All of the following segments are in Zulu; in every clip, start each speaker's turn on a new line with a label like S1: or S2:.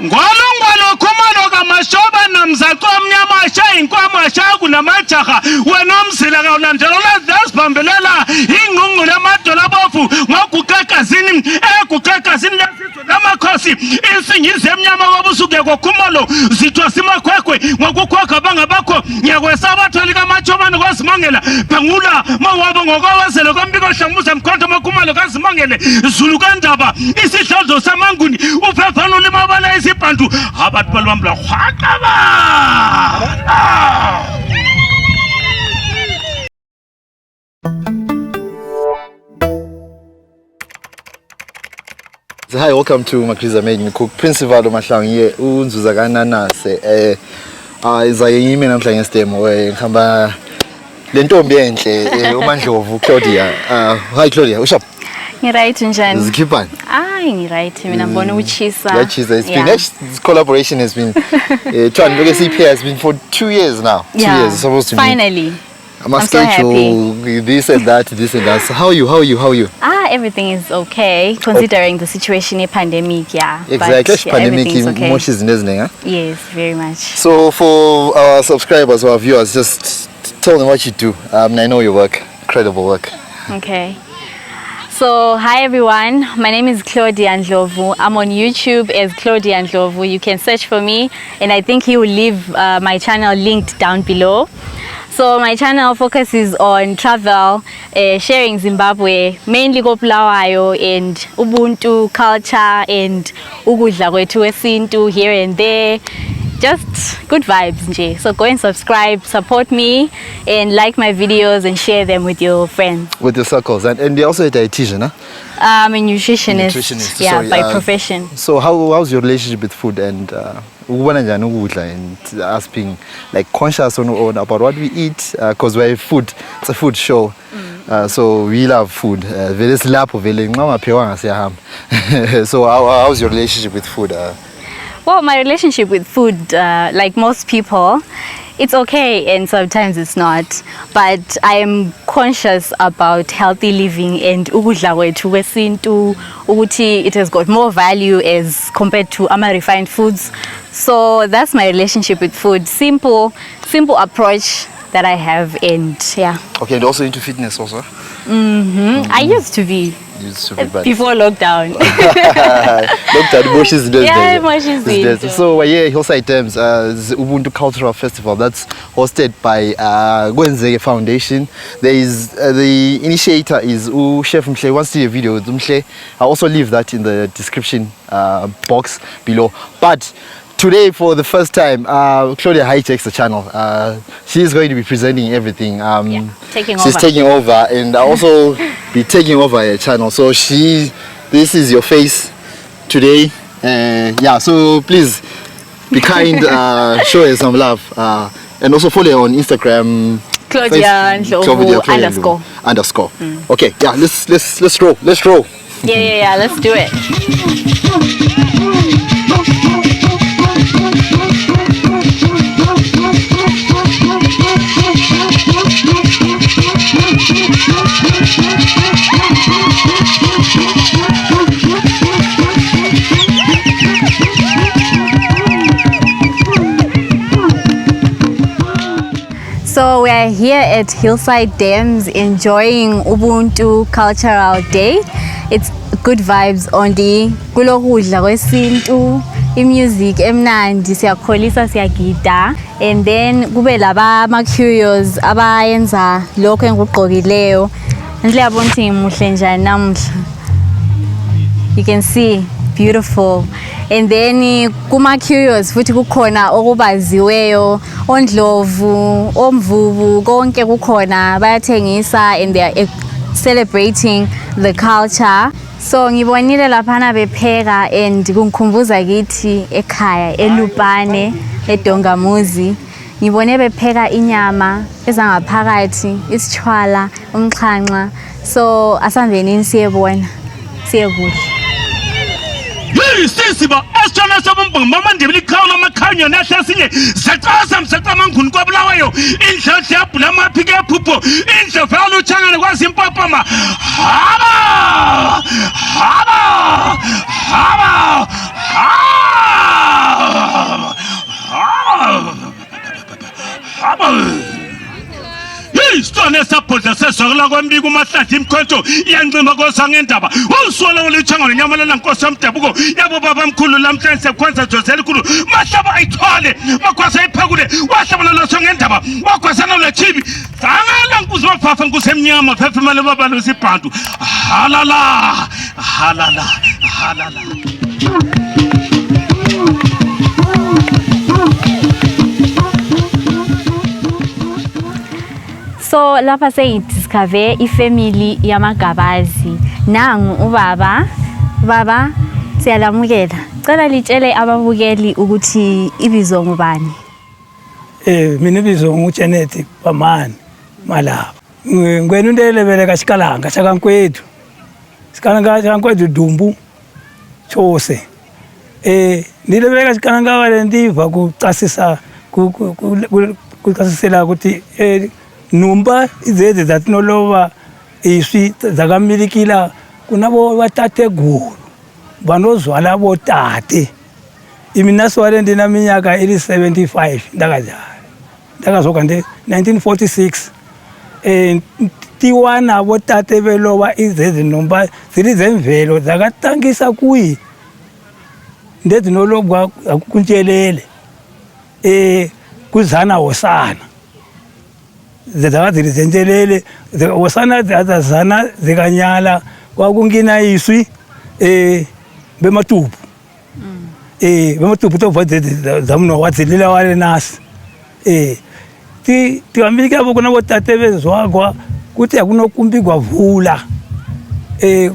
S1: Ngwalo khumalo kamashoba namzaqo omnyama shayinkwama shakunamajaha wena umzila kawulandelela zasibambelela ingqungqu lamadola abofu ngokukakazini ekukakazini lesizwe lamakhosi insingize emnyama kobusuku kokhumalo zithwa simakhwekhwe ngokukhokha bangabakho nyakwesabatholi kamachobani kwasimangela bangula mawabo ngokwawazelo kombiko hlanguza mkhonto makhumalo kasimangele zulu kandaba isidlodlo samanguni uphefano limabala isibantu abantu balwambla khwaqaba.
S2: So hi, welcome to Magriza Made Me Cook. Principal Mahlangiye unzuza kananase izayimi namhlanje stemo ngihamba lentombi enhle uMandlovu Claudia. Hi Claudia, ushap?
S3: Right njani?
S2: Zikhipani?
S3: Ni right. Mina mbona uchisa.
S2: Yachisa. It's been this collaboration has been trying to look has been for 2 years now. 2 years it's supposed to be.
S3: Finally.
S2: I'm so happy. This and that. So how are you?
S3: Everything is okay considering the situation in pandemic, yeah.
S2: Exactly.
S3: But,
S2: pandemic
S3: okay.
S2: Yes,
S3: very much.
S2: So for our subscribers or our viewers, just tell them what you do. I know your work, incredible work.
S3: Okay. So hi everyone, my name is Claudia Ndlovu. I'm on YouTube as Claudia Ndlovu. You can search for me and I think he will leave my channel linked down below. So my channel focuses on travel, sharing Zimbabwe, mainly Bulawayo and Ubuntu culture and ukudla kwethu kwesintu here and there. Just good vibes nje. So go and subscribe, support me and like my videos and share them with your friends.
S2: With your circles. And you're also a dietitian, huh?
S3: I'm a nutritionist. Yeah, sorry, by profession.
S2: So how's your relationship with food and us being like conscious on about what we eat because we're food, it's a food show. So we love food. So how's your relationship with food?
S3: Well, my relationship with food, like most people, it's okay and sometimes it's not. But I am conscious about healthy living and ukudla kwethu kwesintu ukuthi it has got more value as compared to refined foods. So that's my relationship with food. Simple approach that I have, and yeah.
S2: Okay, and also into fitness also?
S3: I used to be before lockdown.
S2: Lockdown, so Hillside Thames, the Ubuntu Cultural Festival that's hosted by Gwenzege Foundation. There is the initiator is Chef Mhle. Wants to see a video with Mhle. I'll also leave that in the description box below. But today, for the first time, Claudia hijacks the channel. She's going to be presenting everything. She's taking over, and I'll also be taking over her channel. So this is your face today. So please be kind, show her some love, and also follow her on Instagram.
S3: Claudia Ndlovu _.
S2: Okay, let's roll. Let's roll.
S3: Yeah, let's do it. So we are here at Hillside Dams enjoying Ubuntu Cultural Day. It's good vibes only. Kulokudla kwesintu, music emnandi, siyakholisa siyagida, and then kube laba curious abayenza lokho engigqokileyo. Ngiyabona ukuthi ngimuhle njani namuhla. You can see beautiful. And then kuma curious futhi kukhona okubaziweyo ondlovu omvubu konke kukhona bayathengisa and they are celebrating the culture. So ngibonile laphana bepheka and kungikhumbuza kithi ekhaya eLupane eDongamuzi. Ngibone bepheka inyama ezangaphakathi isitshwala umxhanxa. So asambenini siyebona siyekudla.
S1: Sisiba asitshona sobumbungu mamandebele ikhawula amakhanyo nahlasinye zacasa msaqamanguni kwabulawayo indlodla yabhula amaphike ephupho indlovu yalutshangane kwazimpapama haba Sesola kwambika uMahlanti imkhonto iyancima kosangendaba. Usuola ulithanga nonyamalala Nkosi yamdabuko yabo baba mkhulu lamhlanje sekwenza Josele khulu mahlaba ayithwale makwasa iphekule wahlabana losangendaba wakwasana lechibi sangala Nkuzi wafafa Nkuzi emnyama phefemele baba losibhantu halala.
S3: So lapha discover ifamily yamagabazi. Nangu ubaba. Baba siyalamukela. Cela litshele ababukeli ukuthi ibizo ngubani.
S4: Mina ibizo nguCurated Pamani Malaba. Ngwenu ndelebele kaShikalanga sakaNkwethu. Sikalanga sakaNkwethu Dumbu Chose. Nilebele kaShikalanga wale ndiva kucasisa kucasisela ukuthi numba izeze zatinolova iswi zakamilikila kunabo batate gulu banozwala botate imina swale ndina minyaka ili 75 ndakazoka nde 1946 tiwana botate belova izeze numba zili zemvelo zakatangisa kuyi ndezinolobwa akukuntshelele kuzana hosana zedakazili zentshelele hosana zazana zikanyala kwakungina iswi bematupu bematupu tova zamuno wadzilila wale nasi tiwamilika abo kuna botate bezwagwa kuti akunokumbigwa vula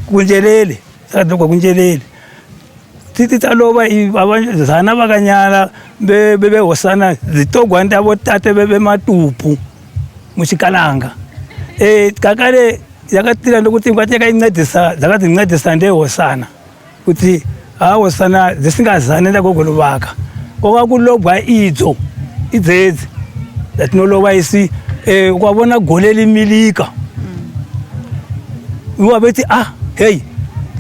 S4: kuntshelele sakadokwa kuntshelele titaloba abazana bakanyala bebehosana zitogwa ndabo tate bematupu mushikalanga kakale yakatila ndokuti ngwati yakaincedisa zakazincedisa ndehosana kuti hosana zisingazane ndakogolobaka kwakakulobwa idzo idzedzi zatinoloba isi kwabona gole limilika wabethi hey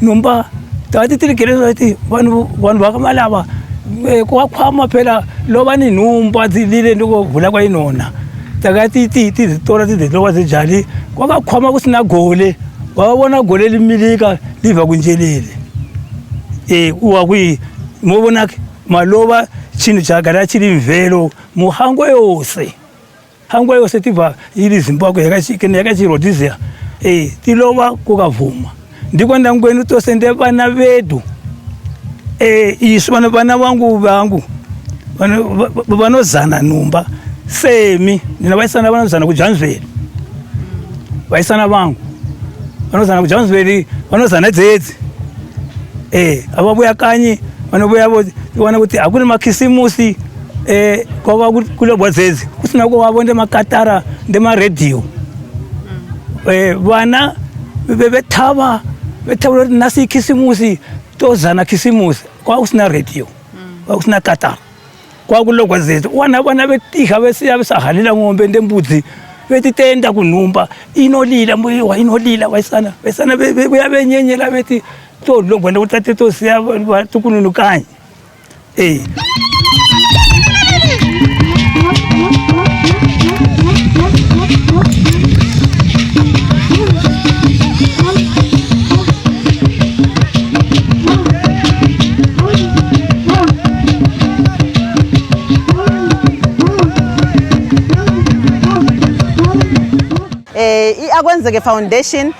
S4: numba tati tilikelezo ati vanhu vakamalava kwakhwama phela loba ni numba zilile ndiko vula kwa inona takati tizitora tiziloba zijali kwakakhwama kusina gole wabona gole limilika liva kuntshelele uwa mobona maloba chino chagala chili mvelo muhango yose tiva ili Zimbabwe yakachirodizia tiloba kukavuma ndikwenda ngwenu tose nde vana vedu isu vana vangu vanozana numba semi nina vaisana vanozana kuJohannesburg vaisana vangu vanozana kuJohannesburg vanozana dzedzi avabuya kanyi vanobuya vona kuti hakuna makhisimusi kwava kulobwa dzedzi kusina kwavo ndemakatara ndemaredhiyo vana vethava kuti nasi khisimusi tozana khisimusi kwakusina radio kwakusina katara kwakulogwa dzedzi vana vetiha vesiya vesahalila ng'ombe ndembudzi vetitenda kunhumba inolila mbuyiwa inolila vaisana vuya venyenyela veti tologwa ndekutate tosiya tukununukanyi
S5: Akwenzeke Foundation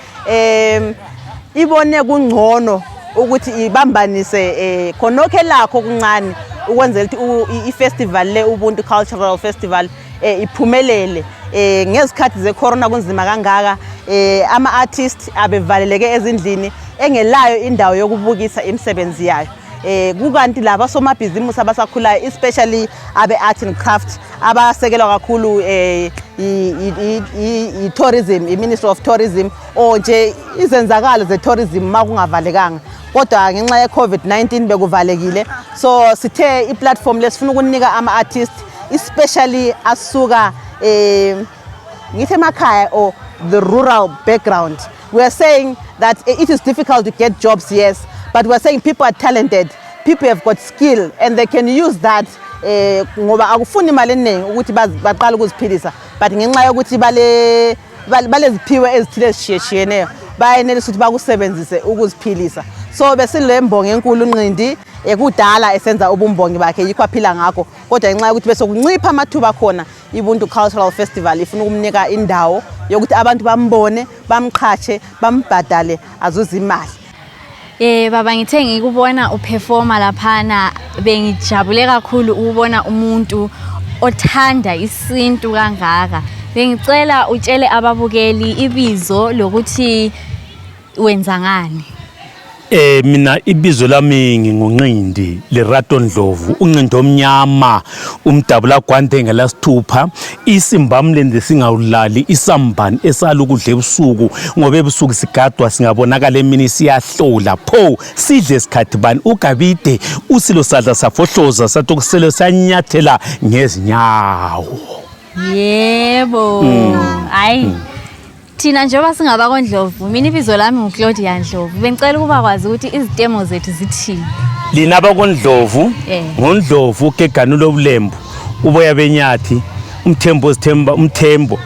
S5: ibone kungcono ukuthi ibambanise khonokhe lakho kuncane ukwenzela ukuthi ifestival le Ubuntu Cultural Festival iphumelele ngezikhathi zecorona kunzima kangaka ama-artists abevaleleke ezindlini engelayo indawo yokubukisa imisebenzi yayo kukanti laba somabhizimusi abasakhulayo especially abe-art and craft abasekelwa kakhulu i-tourism, i-Ministry of Tourism or nje izenzakalo ze-tourism makungavalekanga kodwa ngenxa ye-COVID-19 bekuvalekile so sithe i-platform lesifuna ukunika ama-artist especially asuka ngithi emakhaya or the rural background. We are saying that it is difficult to get jobs, yes, but we are saying people are talented, people have got skill and they can use that ngoba akufuni imali eningi ukuthi baqala ukuziphilisa but ngenxa yokuthi baleziphiwe ezithile ezishiyeshiyeneyo bayenelisa ukuthi bakusebenzise ukuziphilisa. So besile mbongi enkulu uNqindi ekudala esenza ubumbongi bakhe yikho aphila ngakho, kodwa ngenxa yokuthi bese kuncipha amathuba khona Ubuntu Cultural Festival ifuna ukumnika indawo yokuthi abantu bambone, bamqhatshe, bambhadale azuze imali.
S3: Baba ngithe ngikubona uperforma laphana bengijabule kakhulu ukubona umuntu othanda isintu kangaka. Bengicela utshele ababukeli ibizo lokuthi wenza ngani.
S1: Mina ibizo lami nginguNqindi Lerato Ndlovu, uNqindi omnyama, umdabula gwande ngelasithupha, isimbamlende singawulali, isambani esalukudla ebusuku ngoba ebusuku sigadwa singabonakala emini siyahlola pho sidle isikhathi bani ugabide usilo sadla safohloza satokuselo sanyathela ngezinyawo.
S3: Yebo. Hayi. Thina njengoba singabakho Ndlovu, mina ibizo lami nguClaudia Ndlovu. Bengicela ukuba kwazi ukuthi izitemo zethu zithini.
S1: Lina abakho Ndlovu, ngoNdlovu keganulo obulembu, uboya benyathi, umthembo sithemba, umthembo.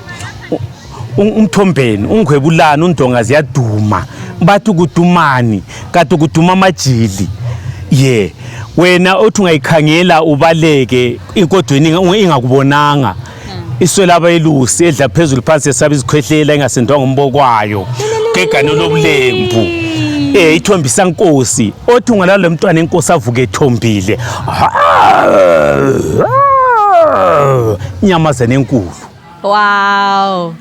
S1: Umthombeni, ungwebulana, undonga ziyaduma. Bathi kudumani, kanti kuduma amajili. Wena othi ungayikhangela ubaleke inkodweni ingakubonanga. Iswela abayelusi edla phezulu phansi esabe izikhwehlela engasendwa ngombokwayo kegano lobulembu ithombisa inkosi othi ungalala lo mntwana inkosi avuke ethombile inyamazana enkulu.
S3: Wow.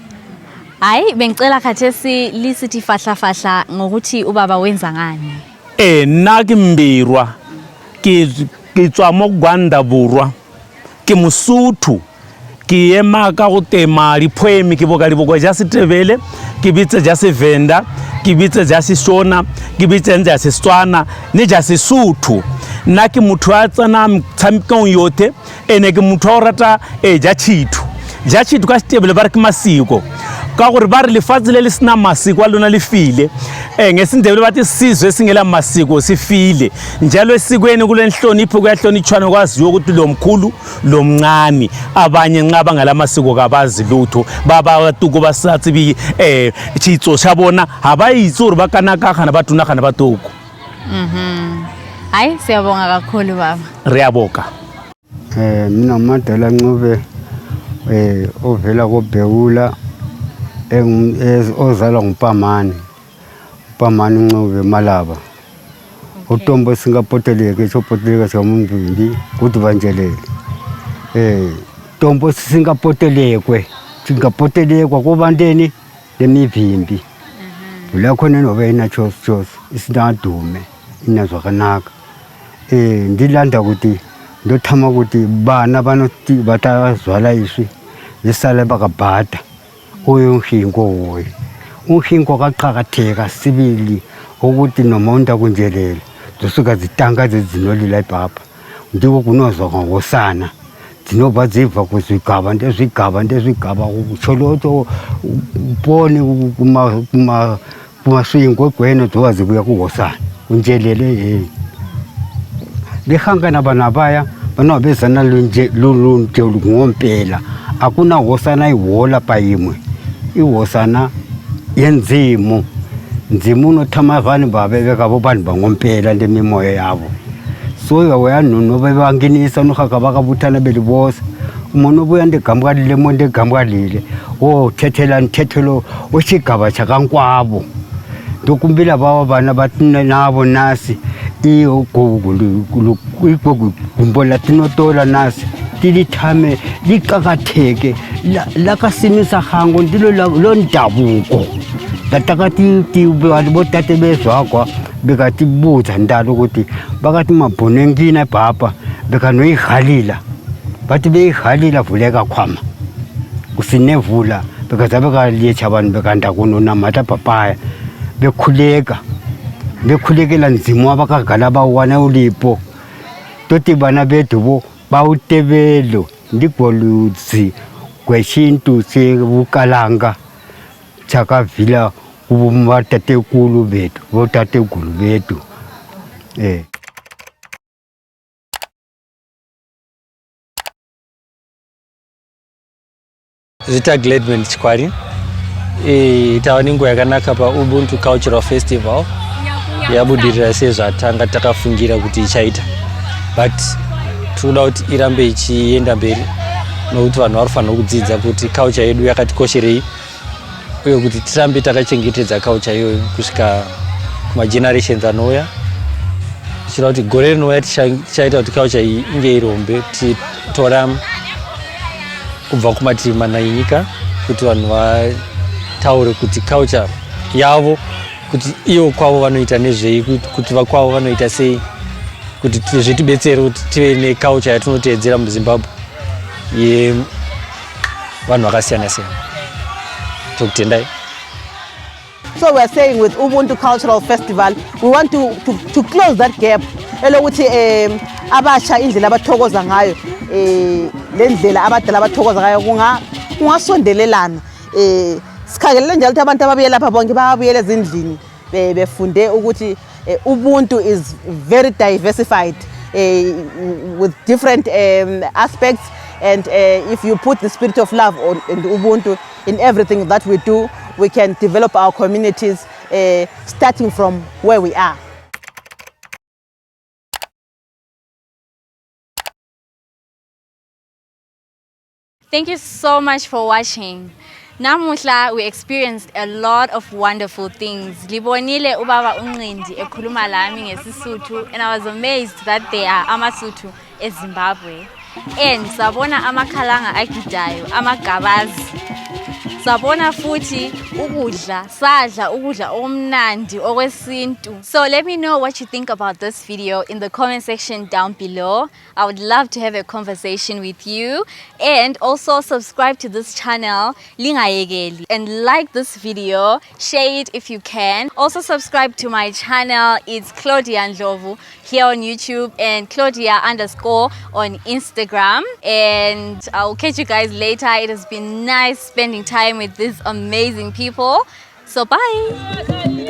S3: Hayi bengicela khathesi lisithi fahla ngokuthi ubaba wenza ngani.
S1: Naki mbirwa ke tswa mo Gwanda Borwa ke Mosotho ke ema ka go tema dipoemi ke boka diboko ja isiNdebele ke bitse ja seVenda ke bitse ja seShona ke bitse ja seSetswana ne ja seSotho nna ke motho a tsana mtshamekong yote ene ke motho a rata ja tshithu ka isiNdebele ba re ke masiko ka gore ba re lefatshe le sina masiko a lona le file ngesiNdebele bathi sizwe singela masiko sifile njalo esikweni kule nhlonipho kuyahlonitshwana kwaziyo ukuthi lo mkhulu lo mncane abanye nqaba ngalamasiko kabazi lutho baba tuko basatsi bi tshitso shabona abayitsuri bakanakagana batunagana batuko.
S3: Hayi siyabonga kakhulu baba.
S1: Riyaboka.
S6: Mina Madala Ncube ovela koBhewula ozalwa nguPamani Ncube Malaba utombo singapoteleke chopoteleka chamumbindi kuti vanjelele tombo singapotelekwe singapotelekwa kubandeni lemivimbi ulakho nenobe ina chose isinadume inazwakanaka ndilanda ukuthi ndothama ukuthi bana banoti batazwala iswi yesale bakabhada uhinko kaqhakatheka sibili ukuthi nomonta kunjelele zosuka zitanga zezinolila ibhapha ndiko kunozwa ngosana dinoba ziva kuzigaba ndezigaba ucholoto ubone kumaswingo gwena zoba zibuya kuhosana unjelele lihangana banabaya banobezana lunje ngompela akuna hosana ihola payimwe ihosana yenzimu nzimu nothamavani babebeka bobantu bangompela ndemimoya yabo so yawanunu bebanginisa nohaka bakabuthana belibosa umuntu obuya ndegamkalile umuntu egamkalile thethela nthethelo oshigaba chakankwabo dokumbila baba bana bathina nabo nasi uGogo kumbola tinotola nasi tilithame liqakatheke lakasimisa hango ndilo lo ndabuko tatakati botate bezwakwa bekati buza ndalo ukuthi bakathi mabhonengina bhapha bekanoyihalila bathi beyihalila vuleka khwama kusinevula bekazabe kaliyecha abantu bekanda kunona matha papaya bekhulekela nzimo abakagala bawana ulipo toti bana bethu bo bawutebelo ndigolutsi kweshintu sebukalanga chakavila kubumatatekulu bethu botatekulu bethu
S7: Zita Gladman Chikwari tava nenguva yakanaka paUbuntu Cultural Festival yabudirira sezvatanga takafungira kuti ichaita, but tinoda kuti irambe ichienda mberi nokuti vanhu vanofanira kudzidza kuti culture yedu yakatikosherei uye kuti tirambe takachengetedza culture iyoyo kusvika kumagenerations anouya. Tichida kuti gore rinouya tichaita kuti culture iyi inge irombe, titora kubva kumativi mana enyika kuti vanhu vataure kuti culture yavo kuti ivo kwavo vanoita nezvei, kuti vakwavo vanoita sei, kuti zvitibetsere kuti tive neculture yatinotedzera muZimbabwe yevanhu vakasiyana siyana. Tokutendai.
S5: So we are saying with Ubuntu Cultural Festival, we want to close that gap. Elokuthi abasha indlela abathokoza ngayo lendlela abadala abathokoza ngayo kungasondelelana. Sikhangelele njalo ukuthi abantu ababuye lapha bonke bayabuyela ezindlini befunde ukuthi Ubuntu is very diversified with different aspects, and if you put the spirit of love in Ubuntu in everything that we do, we can develop our communities starting from where we are.
S3: Thank you so much for watching. Namuhla we experienced a lot of wonderful things. Libonile ubaba uNcindi ekhuluma lami ngesisuthu, and I was amazed that there are amasuthu eZimbabwe. And sabona amakhalanga agidayo, amagabazi. Sabona futhi sadla ukudla omnandi okwesintu. So let me know what you think about this video in the comment section down below. I would love to have a conversation with you, and also subscribe to this channel lingayekeli, and like this video, share it if you can. Also subscribe to my channel. It's Claudia Ndlovu here on YouTube and Claudia_ on Instagram, and I'll catch you guys later. It has been nice spending time with these amazing people. So bye.